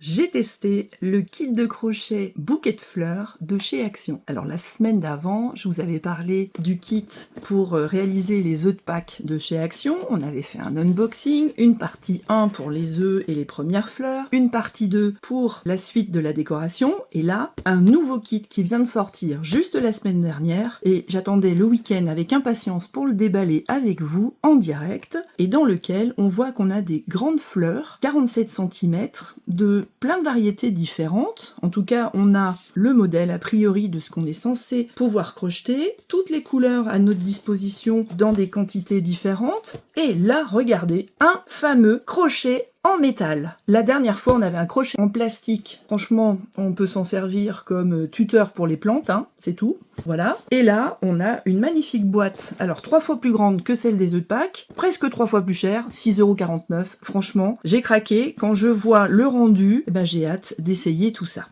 J'ai testé le kit de crochet bouquet de fleurs de chez Action. Alors la semaine d'avant, je vous avais parlé du kit pour réaliser les œufs de Pâques de chez Action. On avait fait un unboxing, une partie 1 pour les œufs et les premières fleurs, une partie 2 pour la suite de la décoration, et là, un nouveau kit qui vient de sortir juste la semaine dernière, et j'attendais le week-end avec impatience pour le déballer avec vous en direct, et dans lequel on voit qu'on a des grandes fleurs, 47 cm, de plein de variétés différentes. En tout cas, on a le modèle a priori de ce qu'on est censé pouvoir crocheter, toutes les couleurs à notre disposition dans des quantités différentes. Et là, regardez, un fameux crochet en métal. La dernière fois, on avait un crochet en plastique. Franchement, on peut s'en servir comme tuteur pour les plantes, hein, c'est tout. Voilà. Et là, on a une magnifique boîte. Alors, 3 fois plus grande que celle des œufs de Pâques, presque 3 fois plus cher, 6,49 €. Franchement, j'ai craqué. Quand je vois le rendu, eh ben, j'ai hâte d'essayer tout ça.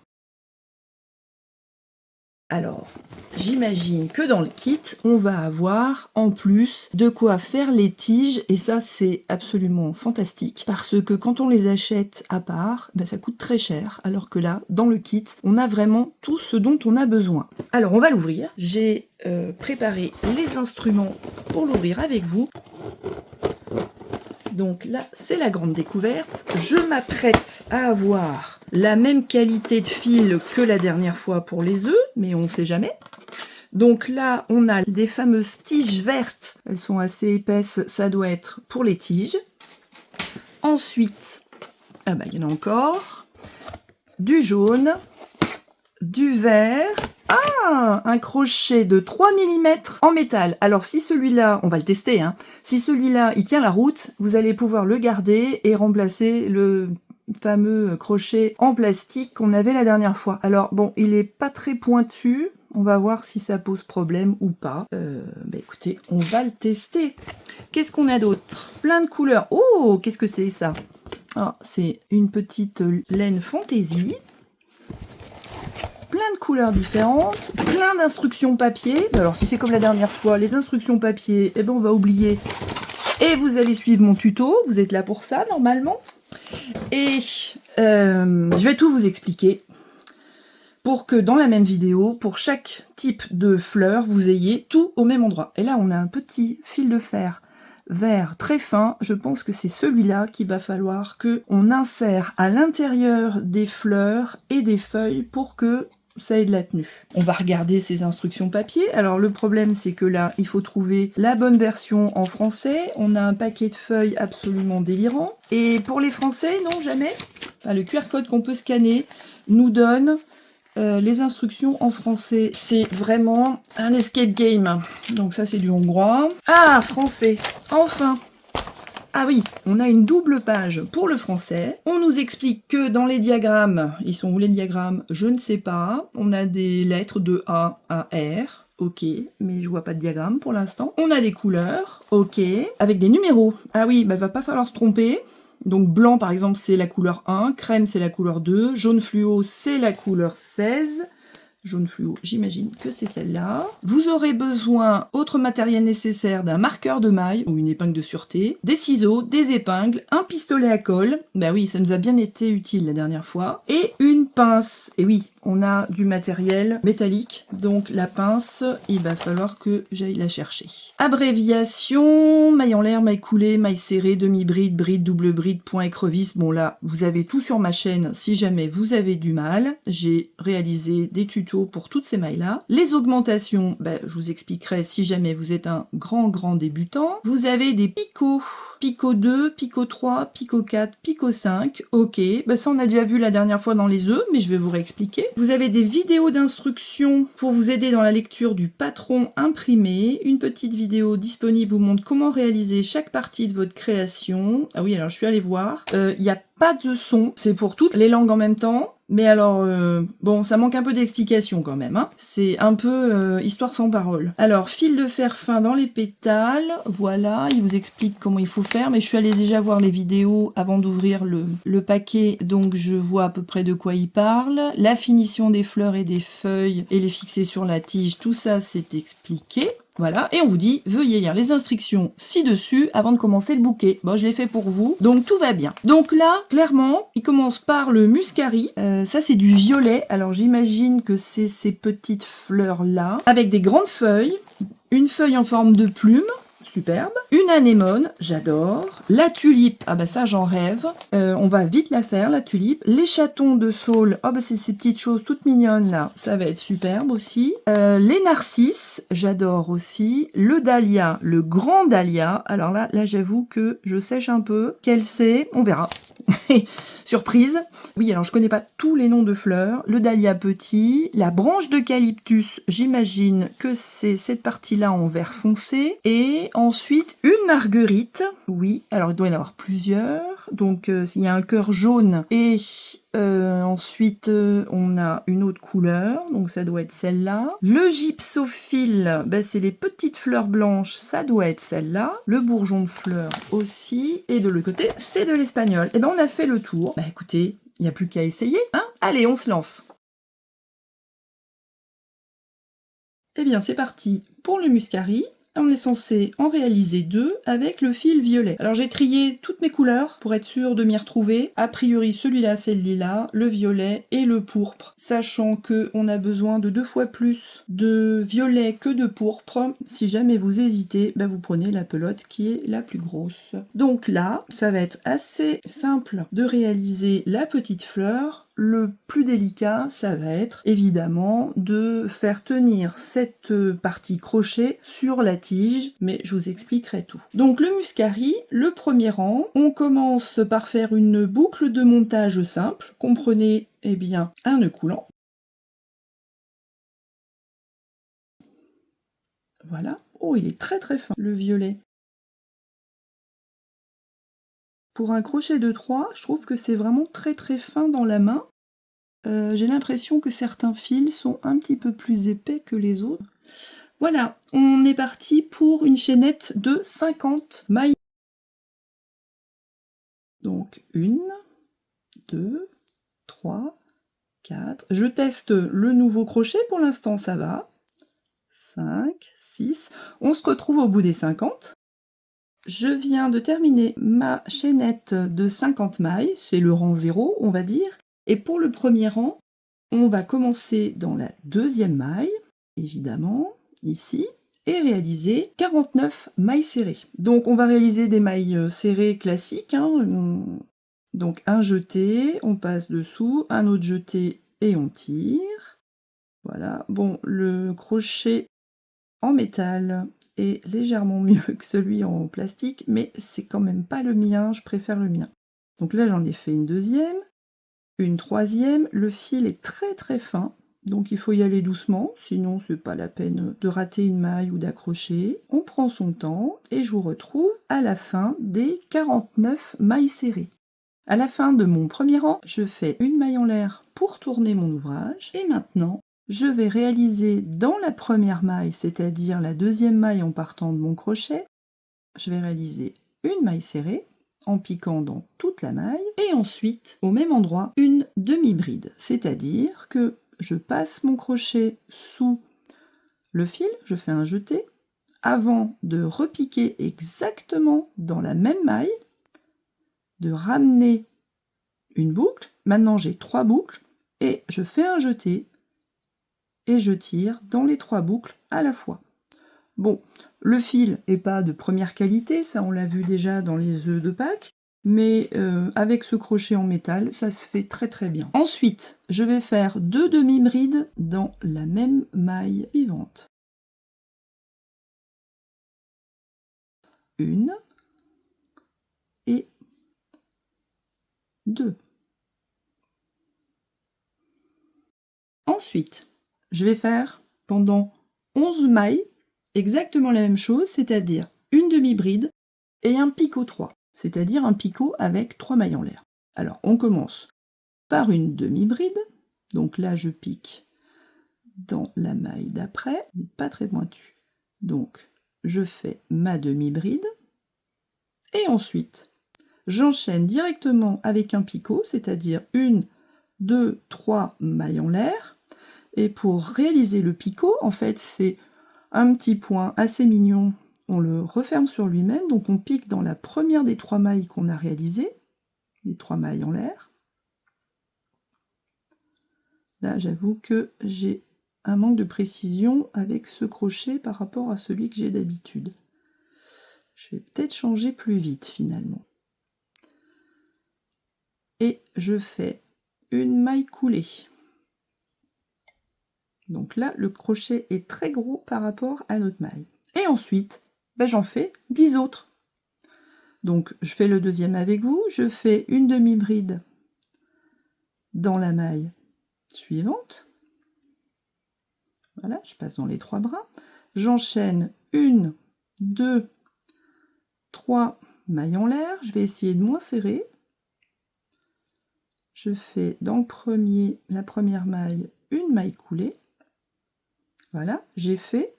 Alors, j'imagine que dans le kit, on va avoir en plus de quoi faire les tiges, et ça c'est absolument fantastique, parce que quand on les achète à part, ben, ça coûte très cher, alors que là, dans le kit, on a vraiment tout ce dont on a besoin. Alors on va l'ouvrir, j'ai préparé les instruments pour l'ouvrir avec vous. Donc là, c'est la grande découverte. Je m'apprête à avoir la même qualité de fil que la dernière fois pour les œufs, mais on ne sait jamais. Donc là, on a des fameuses tiges vertes. Elles sont assez épaisses, ça doit être pour les tiges. Ensuite, il y en a encore. Du jaune, du vert. Ah, un crochet de 3 mm en métal. Alors si celui-là, on va le tester, hein. Si celui-là, il tient la route, vous allez pouvoir le garder et remplacer le fameux crochet en plastique qu'on avait la dernière fois. Alors bon, il est pas très pointu. On va voir si ça pose problème ou pas. Écoutez, on va le tester. Qu'est-ce qu'on a d'autre? Plein de couleurs. Oh, qu'est-ce que c'est ça? Ah, c'est une petite laine fantaisie. Plein de couleurs différentes, plein d'instructions papier. Alors si c'est comme la dernière fois, les instructions papier, eh ben on va oublier. Et vous allez suivre mon tuto, vous êtes là pour ça normalement. Et je vais tout vous expliquer pour que dans la même vidéo, pour chaque type de fleur, vous ayez tout au même endroit. Et là on a un petit fil de fer vert très fin. Je pense que c'est celui-là qu'il va falloir qu'on insère à l'intérieur des fleurs et des feuilles pour que ça ait de la tenue. On va regarder ces instructions papier. Alors le problème c'est que là il faut trouver la bonne version en français. On a un paquet de feuilles absolument délirant. Et pour les français, non jamais. Le QR code qu'on peut scanner nous donne les instructions en français. C'est vraiment un escape game. Donc ça c'est du hongrois. Ah, français, enfin. Ah oui, on a une double page pour le français. On nous explique que dans les diagrammes, ils sont où les diagrammes? Je ne sais pas. On a des lettres de A à R. Ok, mais je vois pas de diagramme pour l'instant. On a des couleurs, ok, avec des numéros. Ah oui, va pas falloir se tromper. Donc blanc par exemple c'est la couleur 1, crème c'est la couleur 2, jaune fluo c'est la couleur 16. Jaune fluo, j'imagine que c'est celle-là. Vous aurez besoin, autre matériel nécessaire, d'un marqueur de maille ou une épingle de sûreté, des ciseaux, des épingles, un pistolet à colle, bah oui, ça nous a bien été utile la dernière fois, et une pince. Et oui, on a du matériel métallique, donc la pince, il va falloir que j'aille la chercher. Abréviation, maille en l'air, maille coulée, maille serrée, demi-bride, bride, double bride, point écrevisse. Bon là, vous avez tout sur ma chaîne si jamais vous avez du mal. J'ai réalisé des tutos pour toutes ces mailles-là. Les augmentations, je vous expliquerai si jamais vous êtes un grand débutant. Vous avez des picots. Picot 2, picot 3, picot 4, picot 5, ok, ça on a déjà vu la dernière fois dans les œufs, mais je vais vous réexpliquer. Vous avez des vidéos d'instructions pour vous aider dans la lecture du patron imprimé, une petite vidéo disponible vous montre comment réaliser chaque partie de votre création. Ah oui, alors je suis allée voir, il n'y a pas de son, c'est pour toutes les langues en même temps. Mais alors, bon, ça manque un peu d'explication quand même, hein. C'est un peu histoire sans parole. Alors, fil de fer fin dans les pétales, voilà, il vous explique comment il faut faire, mais je suis allée déjà voir les vidéos avant d'ouvrir le paquet, donc je vois à peu près de quoi il parle. La finition des fleurs et des feuilles et les fixer sur la tige, tout ça c'est expliqué. Voilà, et on vous dit, veuillez lire les instructions ci-dessus avant de commencer le bouquet. Bon, je l'ai fait pour vous, donc tout va bien. Donc là, clairement, il commence par le muscari. Ça, c'est du violet. Alors, j'imagine que c'est ces petites fleurs-là, avec des grandes feuilles, une feuille en forme de plume, superbe. Une anémone, j'adore. La tulipe, ah bah ça j'en rêve. On va vite la faire, la tulipe. Les chatons de saule, oh bah c'est ces petites choses toutes mignonnes là, ça va être superbe aussi. Les narcisses, j'adore aussi. Le dahlia, le grand dahlia. Alors là j'avoue que je sèche un peu. Quel c'est? On verra. Surprise. Oui, alors je connais pas tous les noms de fleurs. Le dahlia petit, la branche d'eucalyptus, j'imagine que c'est cette partie-là en vert foncé. Et ensuite, une marguerite. Oui, alors il doit y en avoir plusieurs. Donc, il y a un cœur jaune et ensuite, on a une autre couleur, donc ça doit être celle-là. Le gypsophile, ben, c'est les petites fleurs blanches, ça doit être celle-là. Le bourgeon de fleurs aussi. Et de l'autre côté, c'est de l'espagnol. Et ben, on a fait le tour. Bah écoutez, il n'y a plus qu'à essayer, hein. Allez, on se lance. Eh bien, c'est parti pour le muscari. On est censé en réaliser 2 avec le fil violet. Alors j'ai trié toutes mes couleurs pour être sûre de m'y retrouver. A priori celui-là c'est le lilas, le violet et le pourpre. Sachant qu'on a besoin de 2 fois plus de violet que de pourpre. Si jamais vous hésitez, bah vous prenez la pelote qui est la plus grosse. Donc là, ça va être assez simple de réaliser la petite fleur. Le plus délicat, ça va être évidemment de faire tenir cette partie crochet sur la tige, mais je vous expliquerai tout. Donc le muscari, le premier rang, on commence par faire une boucle de montage simple. Comprenez, eh bien, un nœud coulant. Voilà. Oh, il est très très fin, le violet. Pour un crochet de 3, je trouve que c'est vraiment très très fin dans la main. J'ai l'impression que certains fils sont un petit peu plus épais que les autres. Voilà, on est parti pour une chaînette de 50 mailles. Donc 1, 2, 3, 4. Je teste le nouveau crochet, pour l'instant ça va. 5, 6. On se retrouve au bout des 50. Je viens de terminer ma chaînette de 50 mailles, c'est le rang 0 on va dire. Et pour le premier rang, on va commencer dans la deuxième maille, évidemment, ici, et réaliser 49 mailles serrées. Donc on va réaliser des mailles serrées classiques, hein. Donc un jeté, on passe dessous, un autre jeté et on tire. Voilà, bon, le crochet en métal est légèrement mieux que celui en plastique, mais c'est quand même pas le mien, je préfère le mien. Donc là j'en ai fait une deuxième, une troisième, le fil est très très fin, donc il faut y aller doucement, sinon c'est pas la peine de rater une maille ou d'accrocher. On prend son temps et je vous retrouve à la fin des 49 mailles serrées. À la fin de mon premier rang, je fais une maille en l'air pour tourner mon ouvrage, et maintenant je vais réaliser dans la première maille, c'est-à-dire la deuxième maille en partant de mon crochet, je vais réaliser une maille serrée en piquant dans toute la maille, et ensuite, au même endroit, une demi-bride, c'est-à-dire que je passe mon crochet sous le fil, je fais un jeté, avant de repiquer exactement dans la même maille, de ramener une boucle. Maintenant j'ai 3 boucles, et je fais un jeté, et je tire dans les 3 boucles à la fois. Bon, le fil n'est pas de première qualité, ça on l'a vu déjà dans les œufs de Pâques, mais avec ce crochet en métal, ça se fait très très bien. Ensuite, je vais faire 2 demi-brides dans la même maille suivante. Une et 2. Ensuite, je vais faire pendant 11 mailles exactement la même chose, c'est-à-dire une demi-bride et un picot 3, c'est-à-dire un picot avec 3 mailles en l'air. Alors, on commence par une demi-bride, donc là je pique dans la maille d'après, pas très pointu. Donc, je fais ma demi-bride, Et ensuite, j'enchaîne directement avec un picot, c'est-à-dire 1, 2, 3 mailles en l'air. Et pour réaliser le picot, en fait, c'est un petit point assez mignon. On le referme sur lui-même, donc on pique dans la première des 3 mailles qu'on a réalisées, les 3 mailles en l'air. Là, j'avoue que j'ai un manque de précision avec ce crochet par rapport à celui que j'ai d'habitude. Je vais peut-être changer plus vite finalement. Et je fais une maille coulée. Donc là, le crochet est très gros par rapport à notre maille. Et ensuite, j'en fais 10 autres. Donc je fais le deuxième avec vous, je fais une demi-bride dans la maille suivante. Voilà, je passe dans les 3 bras. J'enchaîne 1, 2, 3 mailles en l'air. Je vais essayer de moins serrer. Je fais dans la première maille une maille coulée. Voilà, j'ai fait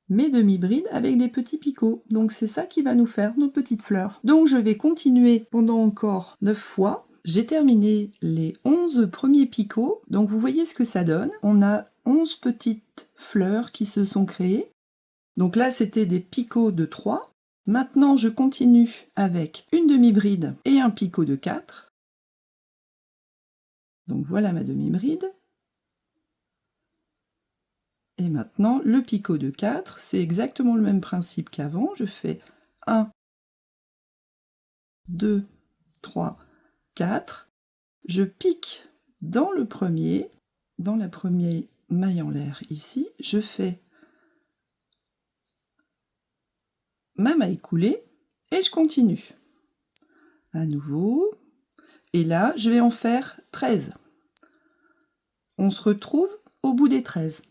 mes demi-brides avec des petits picots. Donc c'est ça qui va nous faire nos petites fleurs. Donc je vais continuer pendant encore 9 fois. J'ai terminé les 11 premiers picots. Donc vous voyez ce que ça donne. On a 11 petites fleurs qui se sont créées. Donc là c'était des picots de 3. Maintenant je continue avec une demi-bride et un picot de 4. Donc voilà ma demi-bride. Et maintenant, le picot de 4, c'est exactement le même principe qu'avant. Je fais 1, 2, 3, 4. Je pique dans le premier, dans la première maille en l'air ici. Je fais ma maille coulée et je continue. À nouveau. Et là, je vais en faire 13. On se retrouve au bout des 13.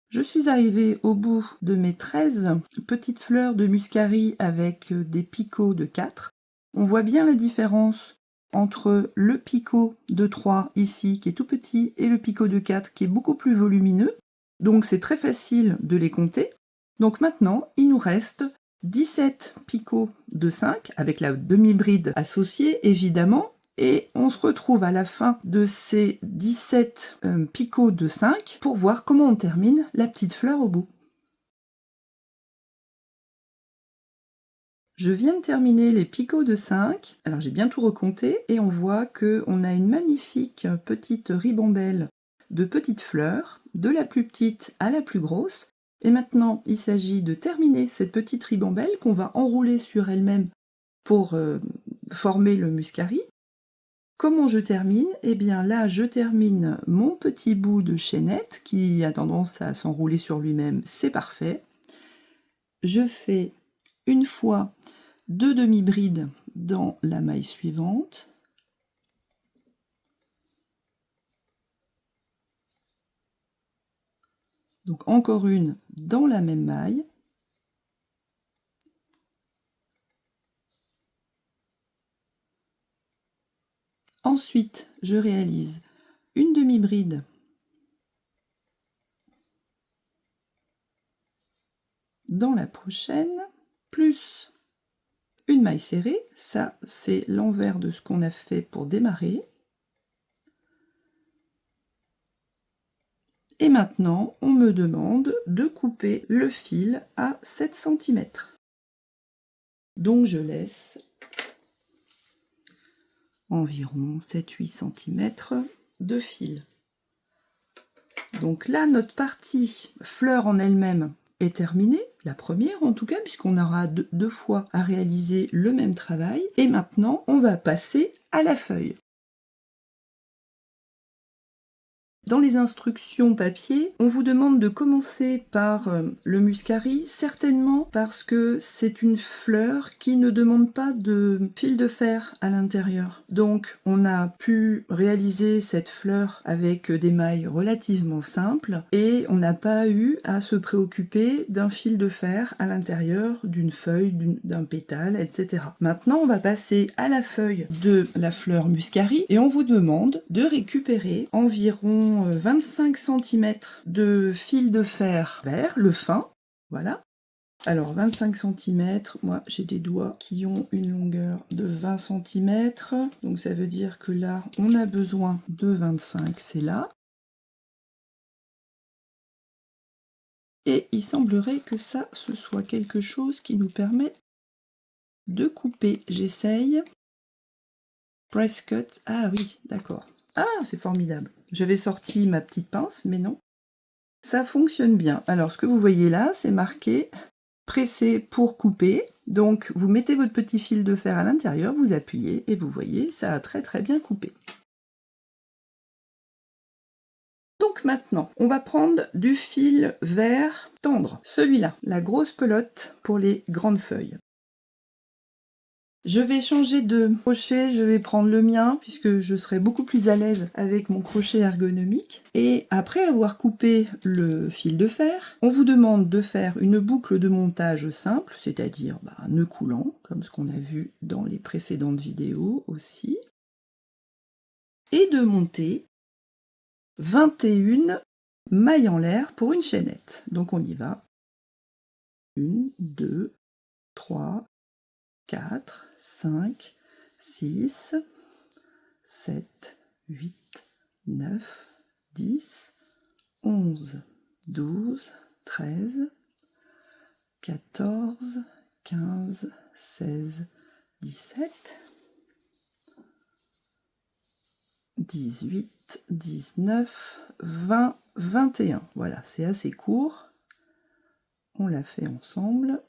Je suis arrivée au bout de mes 13 petites fleurs de muscari avec des picots de 4. On voit bien la différence entre le picot de 3 ici qui est tout petit et le picot de 4 qui est beaucoup plus volumineux. Donc c'est très facile de les compter. Donc maintenant, il nous reste 17 picots de 5 avec la demi-bride associée évidemment. Et on se retrouve à la fin de ces 17 picots de 5 pour voir comment on termine la petite fleur au bout. Je viens de terminer les picots de 5. Alors j'ai bien tout recompté et on voit qu'on a une magnifique petite ribambelle de petites fleurs, de la plus petite à la plus grosse. Et maintenant, il s'agit de terminer cette petite ribambelle qu'on va enrouler sur elle-même pour former le muscari. Comment je termine? Eh bien là, je termine mon petit bout de chaînette qui a tendance à s'enrouler sur lui-même, c'est parfait. Je fais une fois 2 demi-brides dans la maille suivante. Donc encore une dans la même maille. Ensuite, je réalise une demi-bride dans la prochaine, plus une maille serrée. Ça, c'est l'envers de ce qu'on a fait pour démarrer. Et maintenant, on me demande de couper le fil à 7 cm. Donc je laisse environ 7-8 cm de fil. Donc là, notre partie fleur en elle-même est terminée, la première en tout cas, puisqu'on aura deux fois à réaliser le même travail. Et maintenant, on va passer à la feuille. Dans les instructions papier, on vous demande de commencer par le muscari, certainement parce que c'est une fleur qui ne demande pas de fil de fer à l'intérieur. Donc on a pu réaliser cette fleur avec des mailles relativement simples et on n'a pas eu à se préoccuper d'un fil de fer à l'intérieur d'une feuille, d'un pétale, etc. Maintenant on va passer à la feuille de la fleur muscari et on vous demande de récupérer environ 25 cm de fil de fer vert, le fin, voilà, Alors 25 cm, moi j'ai des doigts qui ont une longueur de 20 cm, donc ça veut dire que là on a besoin de 25, c'est là. Et il semblerait que ça, ce soit quelque chose qui nous permet de couper. J'essaye. Press cut. Ah oui, d'accord. Ah, c'est formidable. J'avais sorti ma petite pince, mais non. Ça fonctionne bien. Alors, ce que vous voyez là, c'est marqué presser pour couper. Donc, vous mettez votre petit fil de fer à l'intérieur, vous appuyez et vous voyez, ça a très très bien coupé. Donc maintenant, on va prendre du fil vert tendre. Celui-là, la grosse pelote pour les grandes feuilles. Je vais changer de crochet, je vais prendre le mien puisque je serai beaucoup plus à l'aise avec mon crochet ergonomique. Et après avoir coupé le fil de fer, on vous demande de faire une boucle de montage simple, c'est-à-dire un nœud coulant, comme ce qu'on a vu dans les précédentes vidéos aussi, et de monter 21 mailles en l'air pour une chaînette. Donc on y va. 1, 2, 3, 4, 5, 6, 7, 8, 9, 10, 11, 12, 13, 14, 15, 16, 17, 18, 19, 20, 21. Voilà, c'est assez court. On l'a fait ensemble.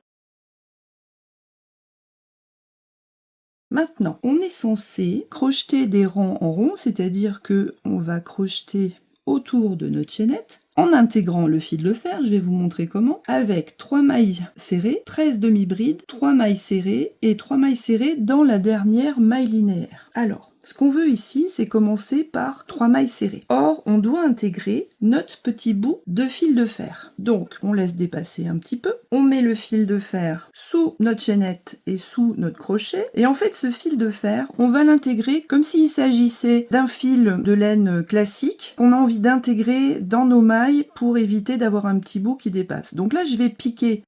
Maintenant, on est censé crocheter des rangs en rond, c'est-à-dire que on va crocheter autour de notre chaînette en intégrant le fil de fer, je vais vous montrer comment, avec 3 mailles serrées, 13 demi-brides, 3 mailles serrées et 3 mailles serrées dans la dernière maille linéaire. Alors, ce qu'on veut ici, c'est commencer par 3 mailles serrées. Or, on doit intégrer notre petit bout de fil de fer. Donc, on laisse dépasser un petit peu. On met le fil de fer sous notre chaînette et sous notre crochet. Et en fait, ce fil de fer, on va l'intégrer comme s'il s'agissait d'un fil de laine classique qu'on a envie d'intégrer dans nos mailles pour éviter d'avoir un petit bout qui dépasse. Donc là, je vais piquer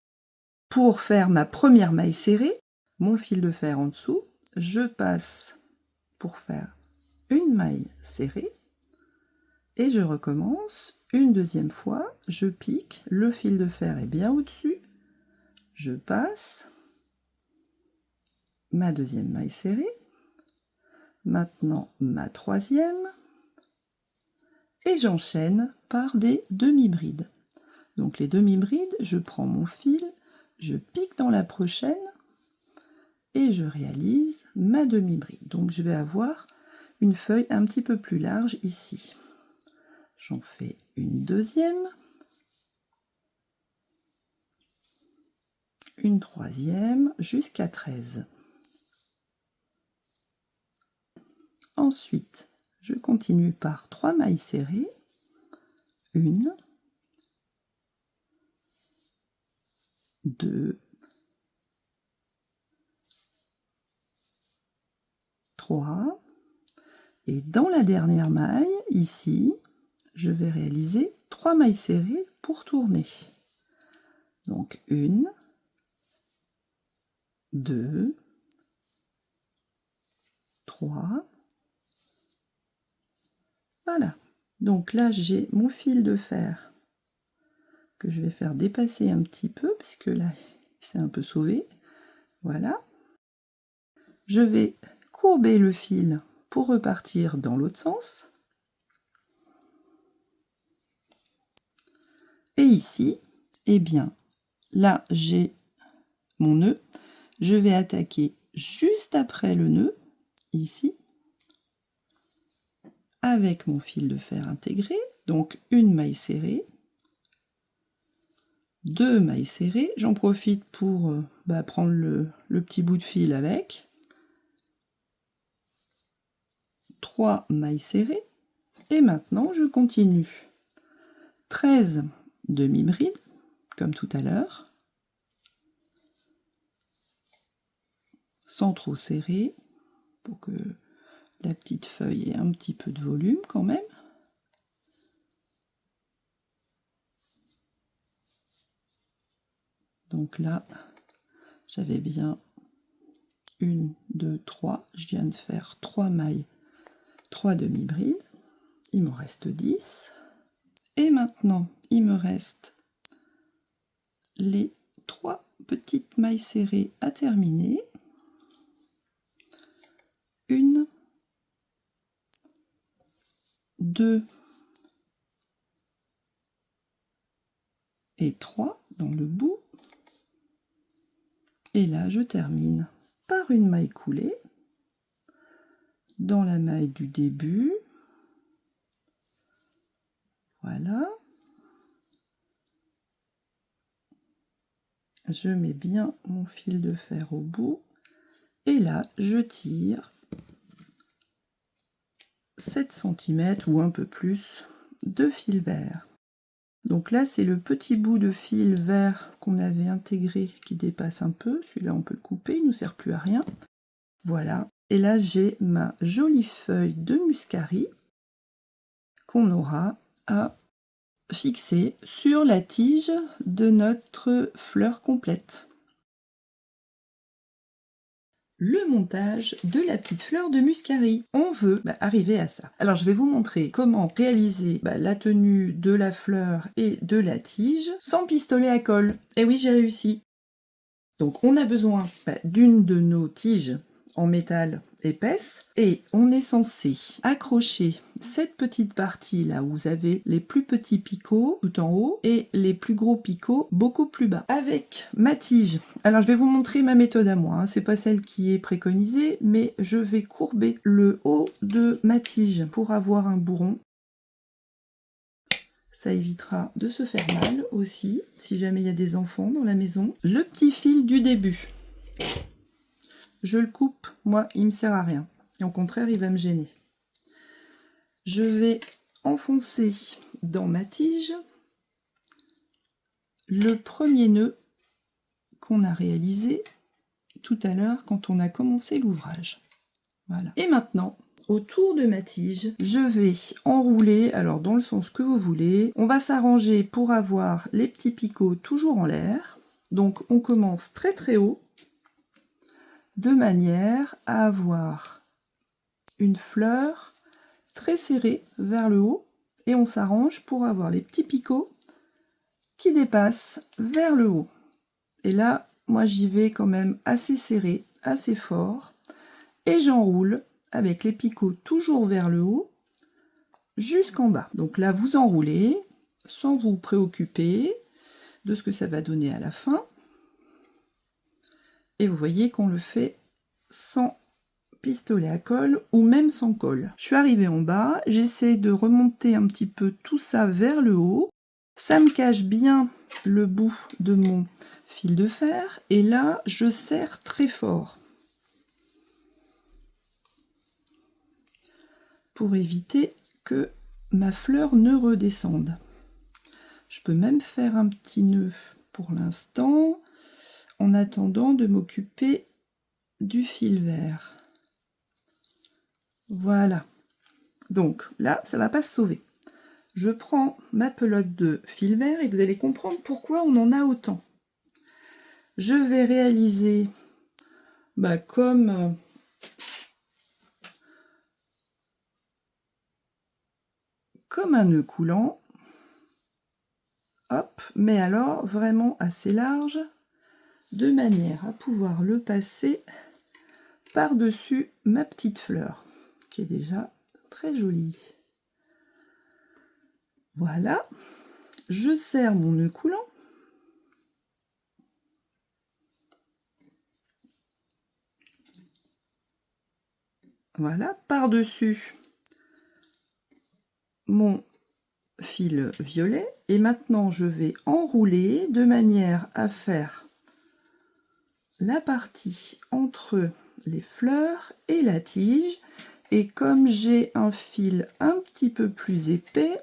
pour faire ma première maille serrée. Mon fil de fer en dessous. Je passe pour faire une maille serrée et je recommence une deuxième fois, je pique, le fil de fer est bien au-dessus, je passe ma deuxième maille serrée, maintenant ma troisième et j'enchaîne par des demi-brides. Donc les demi-brides, je prends mon fil, je pique dans la prochaine et je réalise ma demi-bride. Donc je vais avoir une feuille un petit peu plus large ici. J'en fais une deuxième, une troisième, jusqu'à 13. Ensuite, je continue par 3 mailles serrées, 1, 2, 3, et dans la dernière maille, ici, je vais réaliser 3 mailles serrées pour tourner. Donc 1, 2, 3, voilà. Donc là, j'ai mon fil de fer que je vais faire dépasser un petit peu, puisque là, il s'est un peu sauvé. Voilà. Je vais courber le fil pour repartir dans l'autre sens. Et ici, eh bien, là, j'ai mon nœud. Je vais attaquer juste après le nœud, ici, avec mon fil de fer intégré. Donc, une maille serrée, 2 mailles serrées. J'en profite pour prendre le petit bout de fil avec. 3 mailles serrées. Et maintenant, je continue. 13 demi-brides, comme tout à l'heure. Sans trop serrer, pour que la petite feuille ait un petit peu de volume quand même. Donc là, j'avais bien 1, 2, 3. Je viens de faire 3 mailles, 3 demi-brides. Il m'en reste 10. Et maintenant, il me reste les 3 petites mailles serrées à terminer. 1, 2 et 3 dans le bout. Et là, je termine par une maille coulée dans la maille du début. Voilà. Je mets bien mon fil de fer au bout. Et là, je tire 7 cm ou un peu plus de fil vert. Donc là, c'est le petit bout de fil vert qu'on avait intégré qui dépasse un peu. Celui-là, on peut le couper, il ne nous sert plus à rien. Voilà. Et là, j'ai ma jolie feuille de muscari qu'on aura à fixer sur la tige de notre fleur complète. Le montage de la petite fleur de muscari. On veut arriver à ça. Alors je vais vous montrer comment réaliser la tenue de la fleur et de la tige sans pistolet à colle. Et oui, j'ai réussi. Donc on a besoin d'une de nos tiges en métal épaisse et on est censé accrocher cette petite partie là où vous avez les plus petits picots tout en haut et les plus gros picots beaucoup plus bas. Avec ma tige, alors je vais vous montrer ma méthode à moi, c'est pas celle qui est préconisée, mais je vais courber le haut de ma tige pour avoir un bourron. Ça évitera de se faire mal aussi, si jamais il y a des enfants dans la maison. Le petit fil du début, je le coupe, moi il me sert à rien. Et au contraire, il va me gêner. Je vais enfoncer dans ma tige le premier nœud qu'on a réalisé tout à l'heure quand on a commencé l'ouvrage. Voilà. Et maintenant, autour de ma tige, je vais enrouler, alors dans le sens que vous voulez. On va s'arranger pour avoir les petits picots toujours en l'air. Donc on commence très très haut, de manière à avoir une fleur très serrée vers le haut. Et on s'arrange pour avoir les petits picots qui dépassent vers le haut. Et là, moi j'y vais quand même assez serré, assez fort. Et j'enroule avec les picots toujours vers le haut jusqu'en bas. Donc là, vous enroulez sans vous préoccuper de ce que ça va donner à la fin. Et vous voyez qu'on le fait sans pistolet à colle ou même sans colle. Je suis arrivée en bas, j'essaie de remonter un petit peu tout ça vers le haut. Ça me cache bien le bout de mon fil de fer et là, je serre très fort pour éviter que ma fleur ne redescende. Je peux même faire un petit nœud pour l'instant en attendant de m'occuper du fil vert. Voilà. Donc là, ça va pas se sauver. Je prends ma pelote de fil vert et vous allez comprendre pourquoi on en a autant. Je vais réaliser comme un nœud coulant. Hop, mais alors vraiment assez large, de manière à pouvoir le passer par-dessus ma petite fleur, qui est déjà très jolie. Voilà, je serre mon nœud coulant. Voilà, par-dessus mon fil violet. Et maintenant, je vais enrouler de manière à faire la partie entre les fleurs et la tige. Et comme j'ai un fil un petit peu plus épais,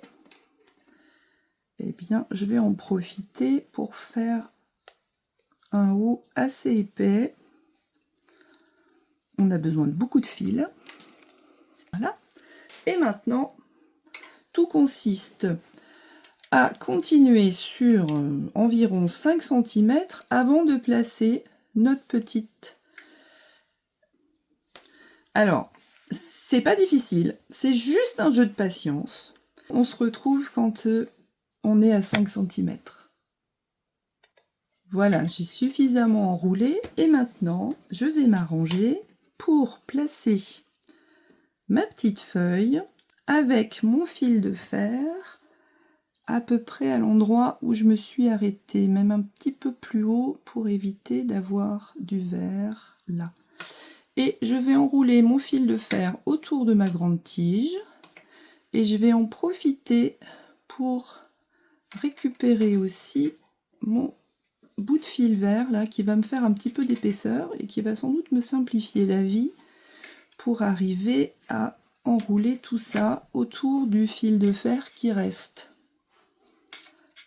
eh bien, je vais en profiter pour faire un haut assez épais. On a besoin de beaucoup de fil. Voilà. Et maintenant, tout consiste à continuer sur environ 5 cm avant de placer notre petite. Alors, c'est pas difficile, c'est juste un jeu de patience. On se retrouve quand on est à 5 cm. Voilà, j'ai suffisamment enroulé et maintenant je vais m'arranger pour placer ma petite feuille avec mon fil de fer à peu près à l'endroit où je me suis arrêtée, même un petit peu plus haut pour éviter d'avoir du verre là. Et je vais enrouler mon fil de fer autour de ma grande tige et je vais en profiter pour récupérer aussi mon bout de fil vert là qui va me faire un petit peu d'épaisseur et qui va sans doute me simplifier la vie pour arriver à enrouler tout ça autour du fil de fer qui reste.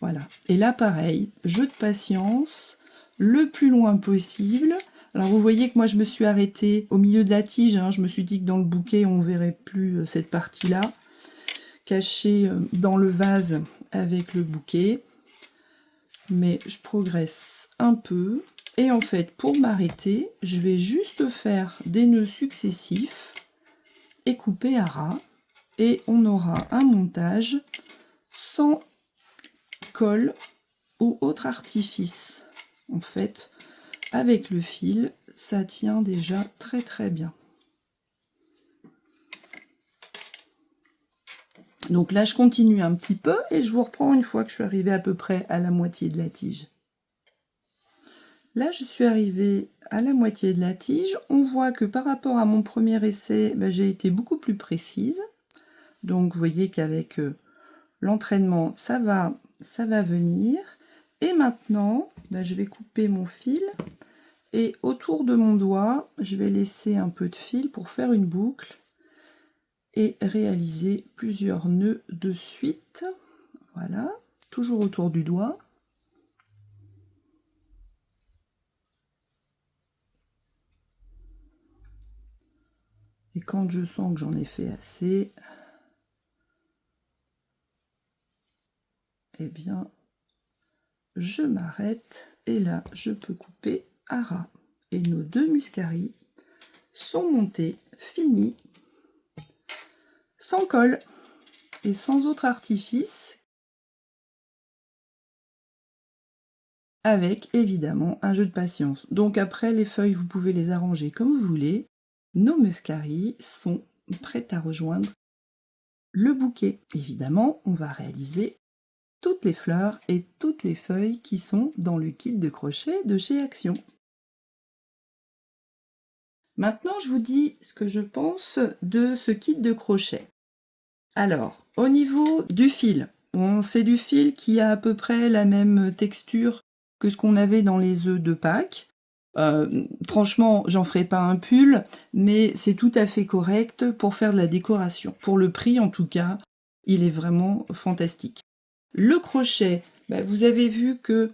Voilà, et là pareil, jeu de patience, le plus loin possible. Alors vous voyez que moi je me suis arrêtée au milieu de la tige, hein. Je me suis dit que dans le bouquet on verrait plus cette partie là, cachée dans le vase avec le bouquet. Mais je progresse un peu et en fait pour m'arrêter je vais juste faire des nœuds successifs et couper à ras et on aura un montage sans colle ou autre artifice. En fait avec le fil ça tient déjà très très bien. Donc là, je continue un petit peu et je vous reprends une fois que je suis arrivée à peu près à la moitié de la tige. Là, je suis arrivée à la moitié de la tige. On voit que par rapport à mon premier essai, j'ai été beaucoup plus précise. Donc, vous voyez qu'avec l'entraînement, ça va venir. Et maintenant, je vais couper mon fil. Et autour de mon doigt, je vais laisser un peu de fil pour faire une boucle. Et réaliser plusieurs nœuds de suite. Voilà, toujours autour du doigt. Et quand je sens que j'en ai fait assez, eh bien, je m'arrête et là, je peux couper à ras. Et nos deux muscaris sont montés, finis, sans colle et sans autre artifice, avec évidemment un jeu de patience. Donc après, les feuilles, vous pouvez les arranger comme vous voulez. Nos muscaris sont prêts à rejoindre le bouquet. Évidemment, on va réaliser toutes les fleurs et toutes les feuilles qui sont dans le kit de crochet de chez Action. Maintenant, je vous dis ce que je pense de ce kit de crochet. Alors, au niveau du fil, c'est du fil qui a à peu près la même texture que ce qu'on avait dans les œufs de Pâques. Franchement, j'en ferai pas un pull, mais c'est tout à fait correct pour faire de la décoration. Pour le prix, en tout cas, il est vraiment fantastique. Le crochet, vous avez vu que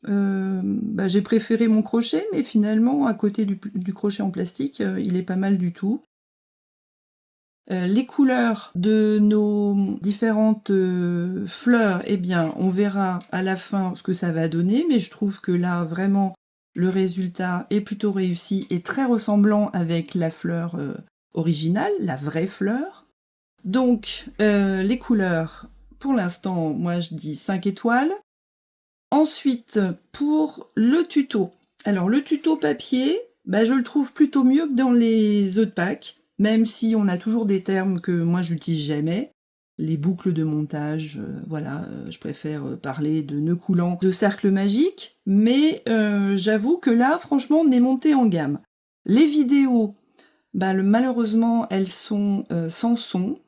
j'ai préféré mon crochet, mais finalement, à côté du crochet en plastique, il est pas mal du tout. Les couleurs de nos différentes fleurs, eh bien, on verra à la fin ce que ça va donner, mais je trouve que là, vraiment, le résultat est plutôt réussi et très ressemblant avec la fleur originale, la vraie fleur. Donc, les couleurs, pour l'instant, moi je dis 5 étoiles. Ensuite, pour le tuto. Alors, le tuto papier, je le trouve plutôt mieux que dans les œufs de Pâques, même si on a toujours des termes que moi j'utilise jamais. Les boucles de montage, je préfère parler de nœuds coulants, de cercles magiques, mais j'avoue que là, franchement, on est monté en gamme. Les vidéos, malheureusement, elles sont sans son,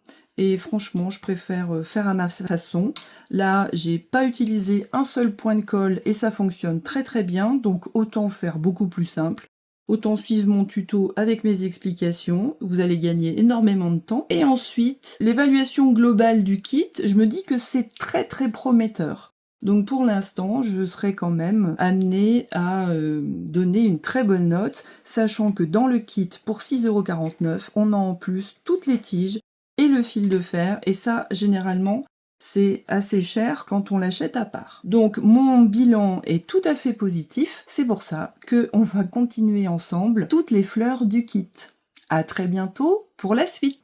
et franchement, je préfère faire à ma façon. Là, j'ai pas utilisé un seul point de colle et ça fonctionne très très bien, donc autant faire beaucoup plus simple. Autant suivre mon tuto avec mes explications, vous allez gagner énormément de temps. Et ensuite, l'évaluation globale du kit, je me dis que c'est très très prometteur. Donc pour l'instant, je serai quand même amenée à donner une très bonne note, sachant que dans le kit, pour 6,49 €, on a en plus toutes les tiges et le fil de fer, et ça, généralement, c'est assez cher quand on l'achète à part. Donc mon bilan est tout à fait positif, c'est pour ça qu'on va continuer ensemble toutes les fleurs du kit. À très bientôt pour la suite.